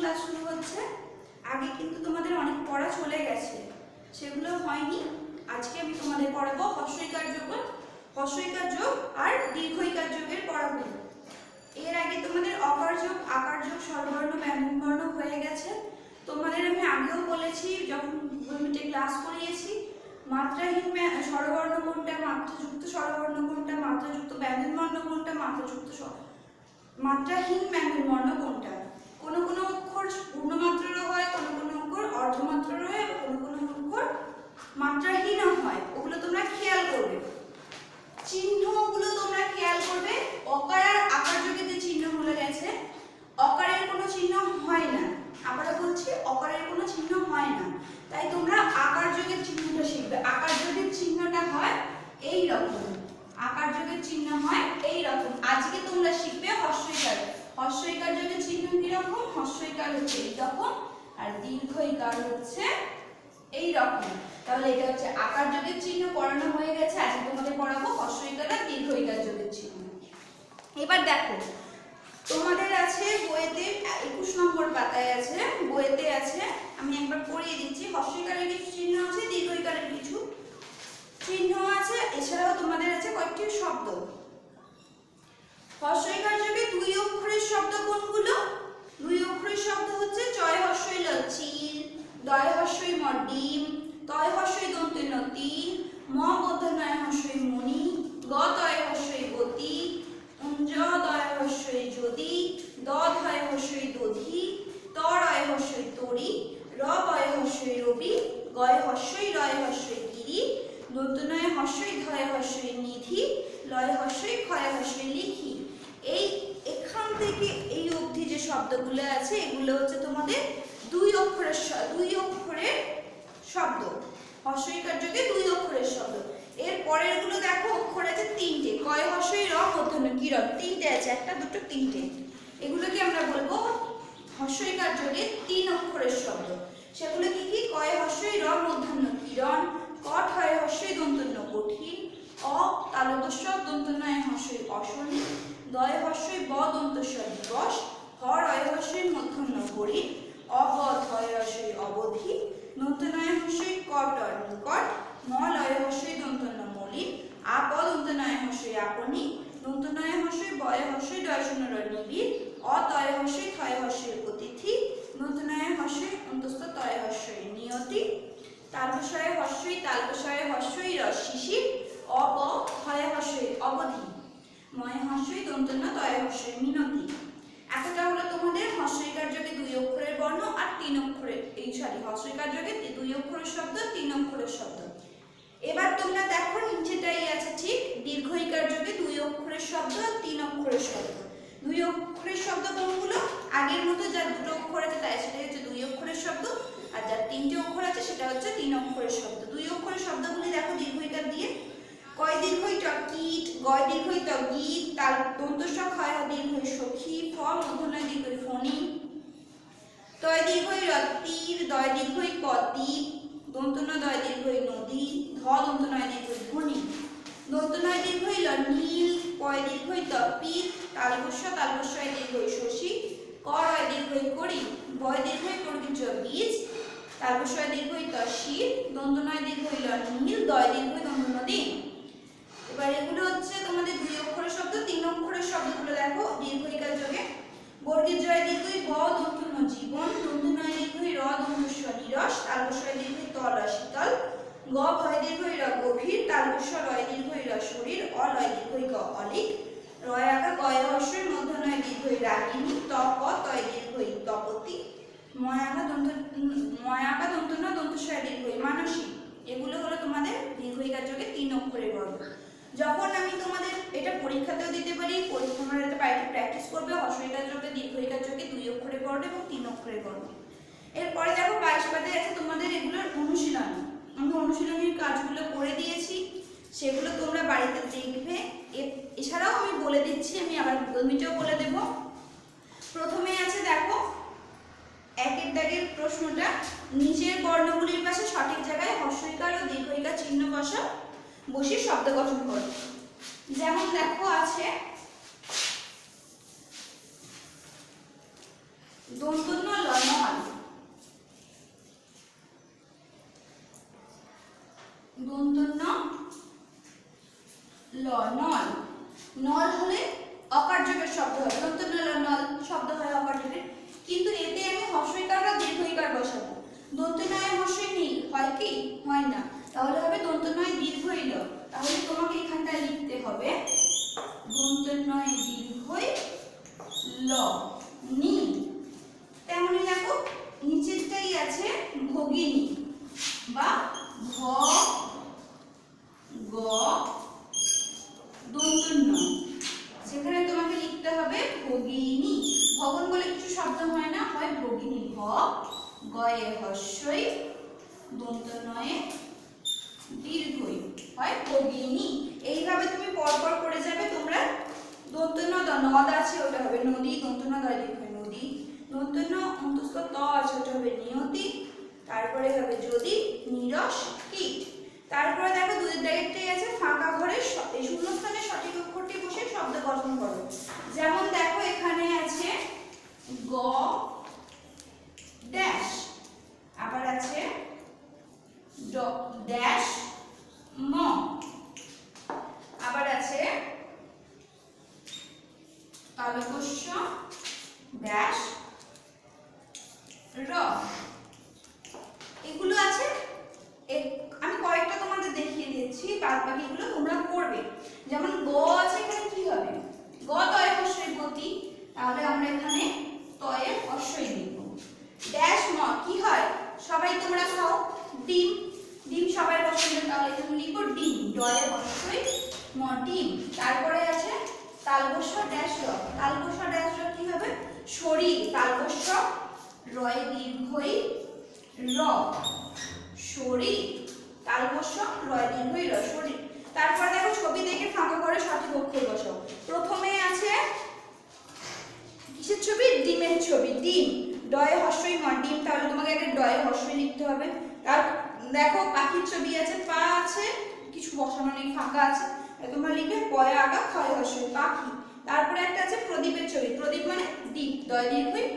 Class শুরু হচ্ছে। আগে কিন্তু তোমাদের অনেক পড়া চলে গেছে, সেগুলো হয়নি। আজকে আমি তোমাদের পড়াবো হস্যইকার যোগ, হস্যইকার যোগ আর দীর্ঘইকার যোগের পড়াগুলো। এর আগে তোমাদের অকার যোগ, আকার যোগ, স্বরবর্ণ, ব্যঞ্জনবর্ণ হয়ে গেছে। তোমাদের আমি আগেও বলেছি যখন মিনিটে ক্লাস করিয়েছি, মাত্রাহীন স্বরবর্ণ কোনটা, মাত্রাযুক্ত স্বরবর্ণ কোনটা, মাত্রাযুক্ত ব্যঞ্জনবর্ণ কোনটা, মাত্রাহীন ব্যঞ্জনবর্ণ কোনটা। কোনো কোনো অক্ষর পূর্ণমাত্রারও হয়, কোনো কোনো অক্ষর অর্ধমাত্রারও হয়, কোনো কোনো অক্ষর মাত্রাহীনও হয়। ওগুলো তোমরা খেয়াল করবে। চিহ্নগুলো তোমরা খেয়াল করবে। অকার আর আকার যোগে যে চিহ্নগুলো গেছে, অকারের কোনো চিহ্ন হয় না। আবারও বলছি, অকারের কোনো চিহ্ন হয় না। তাই তোমরা আকার যোগের চিহ্নটা শিখবে। আকার যোগের চিহ্নটা হয় এই রকম, আকার যোগের চিহ্ন হয় এই রকম। আজকে তোমরা শিখবে হস্যইকার। হস্যইকার যোগের চিহ্ন কি রকম? হস্যইকার হচ্ছে এই রকম, আর দীর্ঘইকার হচ্ছে এই রকম। তাহলে এটা হচ্ছে আকার যোগের চিহ্ন পড়ানো হয়ে গেছে। আজকে তোমাদের পড়াবো হস্যইকার আর দীর্ঘইকার যোগের চিহ্ন। এবার দেখো, তোমাদের আছে বইতে 21 নম্বর পাতায় আছে, বইতে আছে, আমি একবার পড়িয়ে দিচ্ছি। হস্যইকারের কিছু চিহ্ন আছে, দীর্ঘইকারের কিছু চিহ্ন আছে, এছাড়াও তোমাদের আছে কয়েকটি শব্দ। হস্যইকার যোগে দুই অক্ষরের শব্দ কোনগুলো? দুই অক্ষরের শব্দ হচ্ছে চয় হস্যই ল চিল, দয় হস্যই ম ডিম, তয় হস্যই দন্ত্য ন তিন, ম মূর্ধন্যয় হস্যই মণি, গ তয় হস্যই গতি, জ দয় হস্যই যদি, দ ধয় হস্যই দধি, ত রয় হস্যই তরি, র বয় হস্যই রবি, গয় হস্যই রয় হস্যই গিরি, দন্তনয় হস্যই ধয় হস্যই নিধি, লয় হস্যই ক্ষয় হস্যই লিখি। এই এখান থেকে এই অবধি যে শব্দগুলো আছে, এগুলো হচ্ছে তোমাদের দুই অক্ষরের শব্দ। হস্যইকার যোগে দুই অক্ষরের শব্দ। এর পরের গুলো দেখো, অক্ষর আছে তিনটে। কয় হস্যই র মূর্ধন্য কি র, তিনটে আছে, একটা দুটো তিনটে। এগুলোকে আমরা বলবো হস্যইকার যোগে তিন অক্ষরের শব্দ। সেগুলো কি কি? কয় হস্যই র মূর্ধন্য কিরণ, ক ঠয় হস্যই দন্তন্য কঠিন, অ তালব্য দন্তনয় হস্যই অশনি, দয় হস্যই ব দন্তস্ব দিবস, হ রয় হস্যই মূর্ধন্য হরি, অ ব ধয় হস্যই অবধি, দন্তনয় হস্যই কট নিকট, ম লয় হস্যই দন্তন্য মলিন, আ প দন্তনয় হস্যই আপনি, দন্তনয় হস্যই বয় হস্যই ডয় শূন্য র নিবিড়, অ তয় হস্যই থয় হস্যই অতিথি, দন্তনয় হস্যই অন্তস্থ তয় হস্যই নিয়তি, তালবশয়ে হস্যই তালবশয়ে হস্যই র শিশির, অ ব হয় হস্যই অবধি, ময় হস্যই দন্তন্য তয় হস্যই মিনতি। এতটা হলো তোমাদের হস্যইকার যোগে দুই অক্ষরের বর্ণ আর তিন অক্ষরের হস্যইকার যোগে দুই অক্ষরের শব্দ, তিন অক্ষরের শব্দ। এবার তোমরা দেখো নিচেটাই আছে ঠিক, দীর্ঘইকার যোগে দুই অক্ষরের শব্দ, তিন অক্ষরের শব্দ। দুই অক্ষরের শব্দ কোনগুলো? আগের মতো যার দুটো অক্ষর আছে তাই সেটা হচ্ছে দুই অক্ষরের শব্দ, আর যার তিনটে অক্ষর আছে সেটা হচ্ছে তিন অক্ষরের শব্দ। দুই অক্ষরের শব্দগুলি দেখো দীর্ঘইকার দিয়ে। কয় দীর্ঘই ট কীট, গয় দীর্ঘই ত গীত, তাল দন্তস্ব ক্ষয় দীর্ঘই সখী, ফ মূর্ধন্যয় দীর্ঘই ফণি, তয় দীর্ঘই র তীর, দয় দীর্ঘই প দ্বীপ, দন্তন্য দয় দীর্ঘই নদী, ধ দন্তনয় দীর্ঘই ধনী, দন্তনয় দীর্ঘই ল নীল, পয় দীর্ঘই ত পিত, তালবস্যয় দীর্ঘই শশী, ক রয় দীর্ঘই করি, বয় দীর্ঘই কর্গীজ বীজ, তালবস্যয় দীর্ঘই ত শীত, দন্তনয় দীর্ঘই ল নীল, দয় দীর্ঘই দন্তন্য দিন। এবার এগুলো হচ্ছে তোমাদের দুই অক্ষরের শব্দ। তিন অক্ষরের শব্দগুলো দেখো দীর্ঘইকার যোগে। বর্গের জয় দীর্ঘই ব দন্তন্য জীবন, দন্তনয় দীর্ঘই র দন্তস্ব নিরস, তালবস্যয় দীর্ঘই ত র শীতল, গ ভয় দীর্ঘই র গভীর, তালবস্য রয় দীর্ঘই র শরীর, অ লয় দীর্ঘই ক অলিক, রয় আকা গয় হস্যই মূর্ধন্যয় দীর্ঘই রাগিনী, ত প তয় দীর্ঘই তপতি, ময় আকা দন্তন্য দন্তস্বয় দীর্ঘই মানসী। এগুলো হলো তোমাদের দীর্ঘইকার যোগে তিন অক্ষরের বর্ণ। যখন আমি তোমাদের এটা পরীক্ষাতেও দিতে পারি, তোমরা এটা বাড়িতে প্র্যাকটিস করবে। হস্যইকার যোগে দীর্ঘইকার যোগে দুই অক্ষরের বর্ণ এবং তিন অক্ষরের বর্ণ। এরপরে দেখো 22 পাতায় আছে তোমাদের এগুলোর অনুশীলনী। আমি অনুশীলনীর কাজগুলো করে দিয়েছি, সেগুলো তোমরা বাড়িতে দেখবে। এছাড়াও আমি বলে দিচ্ছি, আমি আবার মিটাও বলে দেব। প্রথমে আছে দেখো একের দাগের প্রশ্নটা, নিচের বর্ণগুলির পাশে সঠিক জায়গায় হস্যইকার ও দীর্ঘইকার চিহ্ন বসিয়ে শব্দ গঠন করো। যেমন দেখো আছে দন্তন্য লয় দন্ত ন ল নল। নল হলে অকার্যকের শব্দ হয়, দন্ত ন ল নল শব্দ হয় অকার্যকের, কিন্তু এতে আমি হস্যইকার বা দীর্ঘইকার বসাবো। দন্ত নয় হস্যই নীল হয় কি? হয় না, তাহলে হবে দন্ত নয় দীর্ঘই ল। তাহলে তোমাকে এখানটা লিখতে হবে দন্ত নয় দীর্ঘই ল নি। তেমনি দেখো নিচেরটাই আছে ভগিনী বা ভ গ দন্ত ন, সেখানে তোমাকে লিখতে হবে ভগিনী। ভগন বলে কিছু শব্দ হয় না, হয় ভগিনী ভ গয়ে হস্যই দন্ত নয়ে দীর্ঘই হয় ভগিনী। এইভাবে তুমি পরপর করে যাবে তোমরা। দন্ত ন নদ আছে ওটা হবে নদী, দন্ত ন দয় দীর্ঘ নদী। দন্ত ন অন্তস্থ ত আছে ওটা হবে নিয়তি, তারপরে হবে যদি নিরস কীট। তারপরে দেখো দুই দাগেরটাই আছে ফাঁকা ঘরে এই শূন্যস্থানে সঠিক অক্ষরটি বসে শব্দ গঠন করো। যেমন দেখো এখানে আছে গ ড্যাশ, আবার আছে ড্যাশ ম, আবার আছে তালব্য ড্যাশ র। এগুলো আছে, আমি কয়েকটা তোমাদের দেখিয়ে দিচ্ছি, বাদ বাকিগুলো তোমরা করবে। যেমন গ আছে, এখানে কি হবে? গ তয়ে হস্যই গতি, তাহলে আমরা এখানে তয়ে হস্যই লিখব। ড্যাশ ম কি হয়? সবাই তোমরা খাও ডিম, ডিম সবাই পছন্দ, তাহলে এখানে লিখব ডিম, ডয়ে হস্যই ম ডিম। তারপরে আছে তালব্য ড্যাশ র, তালব্য ড্যাশ র কি হবে? শরীর, তালব্য রয় দীর্ঘই র শরীর, তালব্য রয় দীর্ঘই র শরীর। তারপর দেখো ছবি দেখে ফাঁকা করে সঠিক অক্ষর বসাও। প্রথমে আছে কিসের ছবি? ডিমের ছবি, ডিম ডয়ে হস্যই ম ডিম, তাহলে তোমাকে একটা ডয়ে হস্যই লিখতে হবে। তার দেখো পাখির ছবি আছে, পা আছে, কিছু বসানো নেই ফাঁকা আছে, তোমরা লিখবে পয়ে আগা ক্ষয় হস্যই পাখি। তারপরে একটা আছে প্রদীপের ছবি, প্রদীপ মানে দীপ, দয় দীর্ঘই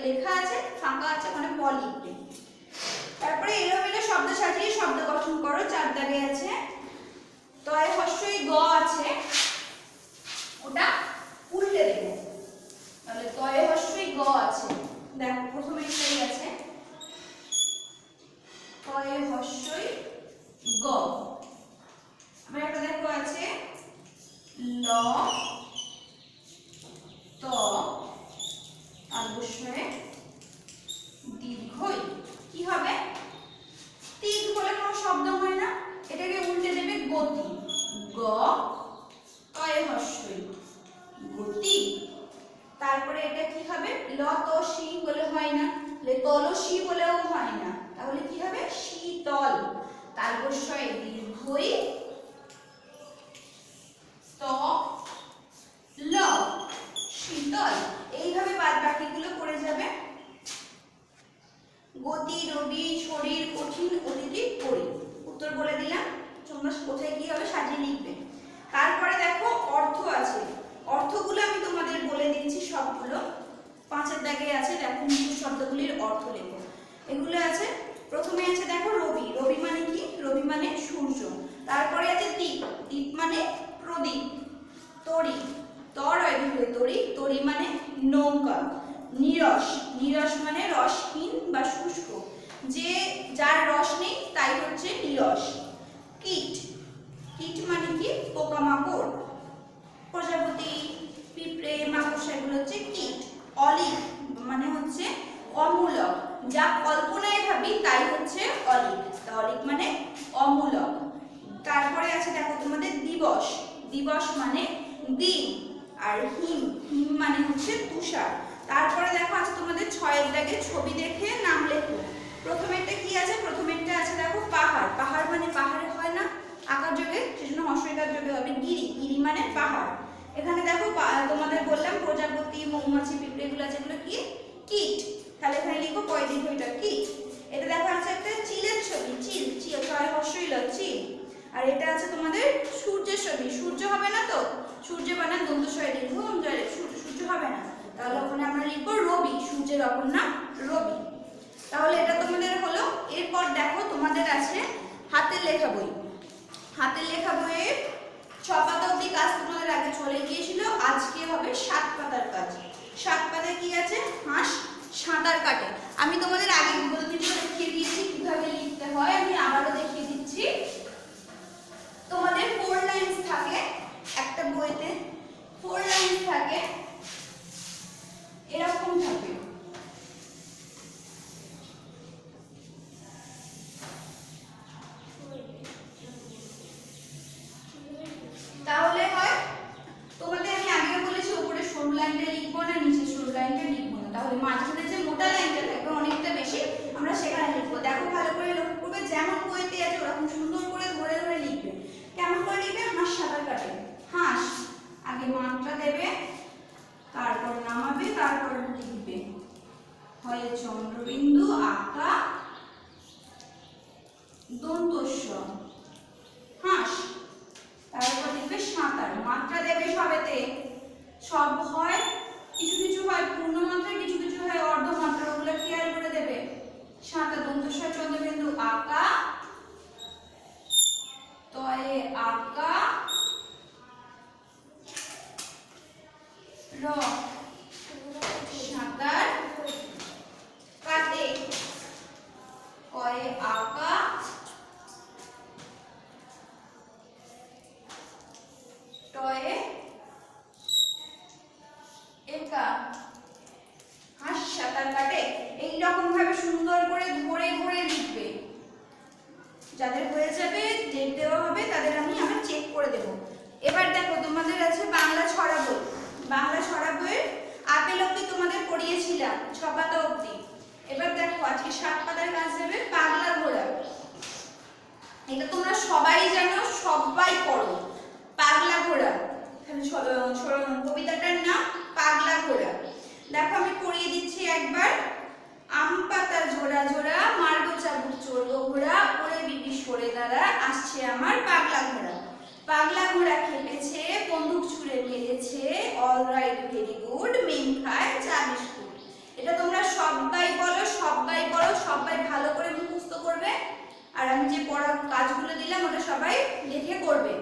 লেখা আছে, ফাঁকা আছে মানে প লিখবে। তারপরে এলোমেলো শব্দ সাজিয়ে শব্দ গঠন করো। চার দাগে আছে তয় হস্যই গ আছে, ওটা উল্টে দেবো, তাহলে তয় হস্যই গ আছে। দেখো প্রথমে একটাই আছে তয় হস্যই গ, আবার একটা দেখো আছে ল ত তালব্য দীর্ঘই, কি হবে? তিক বলে কোনো শব্দ হয় না, এটাকে উল্টে দেবে গতি, গ তয়ে হস্যই গতি। তারপরে এটা কি হবে? ল ত শি বলে হয় না, তলসি বলেও হয় না, তাহলে কি হবে? শীতল, তালব্য দীর্ঘই ত ল শীতল। এইভাবে বাদ বাকিগুলো করে যাবে। গতি, রবি, শরীর, কঠিন, অতিথি, পরি। উত্তর বলে দিলাম, তোমরা কোথায় কি হবে সাজিয়ে লিখবে। তারপরে দেখো অর্থ আছে, অর্থগুলো আমি তোমাদের বলে দিচ্ছি সবগুলো। পাঁচের দাগে আছে, দেখো নিচু শব্দগুলির অর্থ লেখো। এগুলো আছে, প্রথমে আছে দেখো রবি, রবি মানে কি? রবি মানে সূর্য। তারপরে আছে দীপ, দীপ মানে প্রদীপ। তরি, তর তরি, তরি মানে নৌকা। নিরস, নিরস মানে রসহীন বা শুষ্ক, যে যার রস নেই তাই হচ্ছে নিরস। কীট, কীট মানে কি? পোকামাকড়, প্রজাপতি, পিঁপড়ে, মাকড়সা, এগুলো হচ্ছে কীট। অলিক মানে হচ্ছে অমূলক, যা কল্পনায় ভাবি তাই হচ্ছে অলিক, অলিক মানে অমূলক। তারপরে আছে দেখো তোমাদের দিবস, দিবস মানে দিন। আর হিম, হিম মানে হচ্ছে তুষার। তারপরে দেখো আছে তোমাদের ছয়ের দাগে ছবি দেখে নাম লেখো। প্রথমেরটা কি আছে? প্রথমেরটা আছে দেখো পাহাড়, পাহাড় মানে পাহাড়ে হয় না আকার যোগে, সেজন্য হস্যইকার যোগে হবে গিরি, গিরি মানে পাহাড়। এখানে দেখো তোমাদের বললাম প্রজাপতি, মৌমাছি, পিঁপড়ে, এগুলো আছে, এগুলো কি? কীট, তাহলে এখানে লিখো পয় দীর্ঘইটা কীট। এটা দেখো আছে একটা চিলের ছবি, চিল, চিল ছয় হস্যই ল চিল। আর এটা আছে তোমাদের সূর্যের ছবি, সূর্য হবে না তো, সূর্য বানান দন্ত শয় দীর্ঘ, সূর্য হবে না, তাহলে ওখানে আমরা লিখবো রবি, সূর্যের অপর নাম রবি। তাহলে এটা তোমাদের হলো। এরপর দেখো তোমাদের আছে হাতের লেখা বই। হাতের লেখা বইয়ের 6 পাতা অবধি কাজ তোমাদের আগে চলে গিয়েছিল। আজকে হবে 7 পাতার কাজ। 7 পাতায় কি আছে? হাঁস সাঁতার কাটে। আমি তোমাদের আগে গুগল ভিডিও দেখিয়ে দিয়েছি কিভাবে লিখতে হয়, আমি আবারও দেখিয়ে দিচ্ছি। তোমাদের 4 লাইনস থাকে একটা বইতে, 4 লাইনস থাকে, এরকম থাকে। তাহলে হয় তোমাদের আমি আগে বলেছি উপরে সরু লাইনটা লিখবো না, নিচে সরু লাইনটা লিখবো না, তাহলে মাঝখানে যে মোটা লাইনটা থাকবে অনেকটা বেশি আমরা সেখানে লিখবো। দেখো ভালো করে লক্ষ্য করবে, যেমন বইতে আছে ওরকম সুন্দর করে ধরে ধরে লিখবে। কেমন করে লিখবে? হাঁস সাঁতার কাটে। হাঁস আগে মাত্রা দেবে, তারপর নামাবে, তারপর লিখবে। হয় চন্দ্রবিন্দু আঁকা দন্তস্ব হাঁস, তারপর লিখবে সাঁতার, মাত্রা দেবে সবেতে। সব হয় কিছু কিছু হয় পূর্ণ মাত্রা, কিছু কিছু হয় অর্ধ মাত্রা, ওগুলো খেয়াল করে দেবে। সাঁতার দন্তস্ব চন্দ্রবিন্দু আঁকা, তয়ে আঁকা, র সাঁতার কাটে, কয়ে আঁকা, টয়ে একা, হাঁস সাঁতার কাটে। এইরকম ভাবে সুন্দর করে ধরে ধরে লিখবে। যাদের হয়ে যাবে ডেট দেওয়া হবে তাদের আমি আবার চেক করে দেব। এবার দেখো তোমাদের আছে বাংলা ছড়া বই। বাংলা ছড়া বইয়ের আপেল অবধি তোমাদের পড়িয়েছিলাম 6 পাতা অবধি। এবার দেখো আজকে 7 পাতার কাজ দেবে পাগলা ঘোড়া। এটা তোমরা সবাই জানো, সবাই পড়ো। পাগলা ঘোড়া, কবিতাটার নাম পাগলা ঘোড়া। দেখো আমি পড়িয়ে দিচ্ছি একবার। আম পাতা জোড়া জোড়া, মারবো চাবুক চড়বো ঘোড়া, ওরে বিবি সরে দাঁড়া, আসছে আমার পাগলা ঘোড়া। পাগলা ঘোড়া খেপেছে, বন্দুক ছুঁড়ে মেরেছে, অল রাইট ভেরি গুড, মেম খায় চা বিস্কুট। এটা তোমরা সবাই বলো, সবাই পড়ো, সবাই ভালো করে মুখস্থ করবে। আর আমি যে পড়ার কাজগুলো দিলাম ওটা সবাই লিখে করবে।